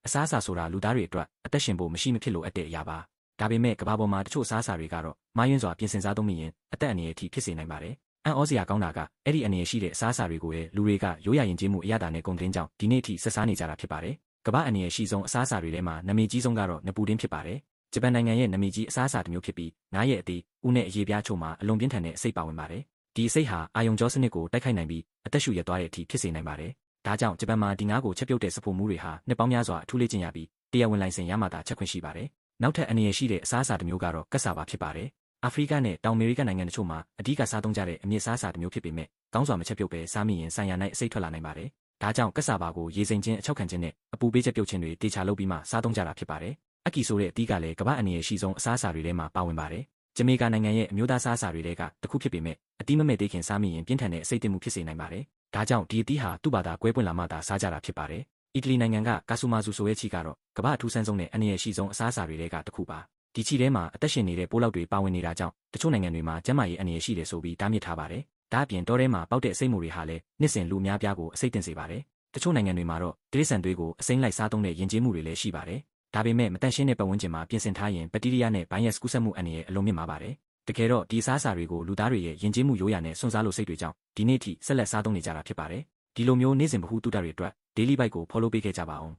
အစားအစာဆိုတာလူသားတွေအတွက်အသက်ရှင်ဖို့မရှိမဖြစ်လိုအပ်တဲ့အရာပါဒါပေမဲ့ကဘာပေါ်မှာတချို့အစားအစာတွေကတော့မာယွင်းစွာပြင်ဆင်စားသုံးမိရင်အသက်အန္တရာယ်အထိဖြစ်စေနိုင်ပါတယ်အံ့ဩစရာကောင်းတာကအဲ့ဒီအနေရရှိတဲ့အစားအစာတွေကိုလူတွေကရိုးရာယဉ်ကျေးမှုအရသာနဲ့ကုန်တင်းကြောင့်ဒီနေ့အထိဆက်စားနေကြတာဖြစ်ပါတယ်ကမ္ဘာအနေရရှိဆုံးအစားအစာတွေထဲမှာနာမည်ကြီးဆုံးကတော့နပူတင်းဖြစ်ပါတယ်ဂျပန်နိုင်ငံရဲ့နာမည်ကြီးအစားအစာတစ်မျိုးဖြစ်ပြီးငါးရဲ့အသေးဦးနဲ့အရေပြားချို့မှာအလွန်ပြင်းထန်တဲ့အဆိပ်ပါဝင်ပါတယ်ဒီအဆိပ်ဟာအာယုံကြောစနစ်ကိုတိုက်ခိုက်နိုင်ပြီးအသက်ရှူရသွားတဲ့အထိဖြစ်စေနိုင်ပါတယ်ဒါကြောင့်ဂျပန်မှာဒီငါးကိုချက်ပြုတ်တဲ့စဖို့မှုတွေဟာနှစ်ပေါင်းများစွာအထူးလေ့ကျင့်ရပြီးတရားဝင်လိုင်စင်ရမှသာချက်ခွင့်ရှိပါတယ်နောက်ထပ်အနေရရှိတဲ့အစားအစာတစ်မျိုးကတော့ကက်ဆာဘာဖြစ်ပါတယ်အာဖရိကနဲ့တောင်အမေရိကနိုင်ငံတို့မှာအဓိကစားသုံးကြတဲ့အမြင့်စားအစာတစ်မျိုးဖြစ်ပေမဲ့ကောင်းစွာမချက်ပြုတ်ပဲစားမိရင်ဆံရ၌အဆိပ်ထွက်လာနိုင်ပါတယ်ဒါကြောင့်ကက်ဆာဘာကိုရေစိမ်ချင်းအချောက်ခံခြင်းနဲ့အပူပေးချက်ပြုတ်ခြင်းတွေတေချာလုပ်ပြီးမှစားသုံးကြတာဖြစ်ပါတယ်အကီဆိုတဲ့အသီးကလည်းကမ္ဘာအနေရရှိဆုံးအစားအစာတွေထဲမှာပါဝင်ပါတယ်ဂျမေကာနိုင်ငံရဲ့အမျိုးသားစားအစာတွေထဲကတစ်ခုဖြစ်ပေမဲ့အသီးမမဲ့သေးခင်စားမိရင်ပြင်းထန်တဲ့အဆိပ်တင်မှုဖြစ်စေနိုင်ပါတယ်ဒါကြောင့်ဒီအသီးဟာသူ့ဘာသာကွဲပွင့်လာမှသာစားကြတာဖြစ်ပါတယ်အီတလီနိုင်ငံကကာဆူမာဇူဆိုရဲ့ချီကတော့ကမ္ဘာအထူးဆန်းဆုံးနဲ့အနေရရှိဆုံးအစားအစာတွေထဲကတစ်ခုပါဒီချီထဲမှာအသက်ရှင်နေတဲ့ပိုးလောက်တွေပါဝင်နေတာကြောင့်တချို့နိုင်ငံတွေမှာကျန်းမာရေးအနေရရှိတယ်ဆိုပြီးတားမြစ်ထားပါတယ်ဒါအပြင်တောထဲမှာပေါက်တဲ့အဆိပ်မှုတွေဟာလည်းနှစ်စဉ်လူအများပြားကိုအဆိပ်တင်စေပါတယ်တချို့နိုင်ငံတွေမှာတော့တိရစ္ဆာန်သွေးကိုအစိမ်းလိုက်စားသုံးတဲ့ယဉ်ကျေးမှုတွေလည်းရှိပါတယ်ဒါပေမဲ့မတန့်ရှင်းတဲ့ပတ်ဝန်းကျင်မှာပြင်ဆင်ထားရင်ဘက်တီးရီးယားနဲ့ဗိုင်းရပ်စ်ကူးစက်မှုအန္တရာယ်အလွန်မြင့်မာပါတယ်တကယ်တော့ဒီအစားအစာတွေကိုလူသားတွေရဲ့ယဉ်ကျေးမှုရိုးရာနဲ့စွန့်စားလို့စိတ်တွေကြောင့်ဒီနေ့ထိဆက်လက်စားသုံးနေကြတာဖြစ်ပါတယ်ဒီလိုမျိုးနေ့စဉ်ဗဟုသုတတွေအတွက် Daily Bite ကို follow ပေးခဲ့ကြပါအောင်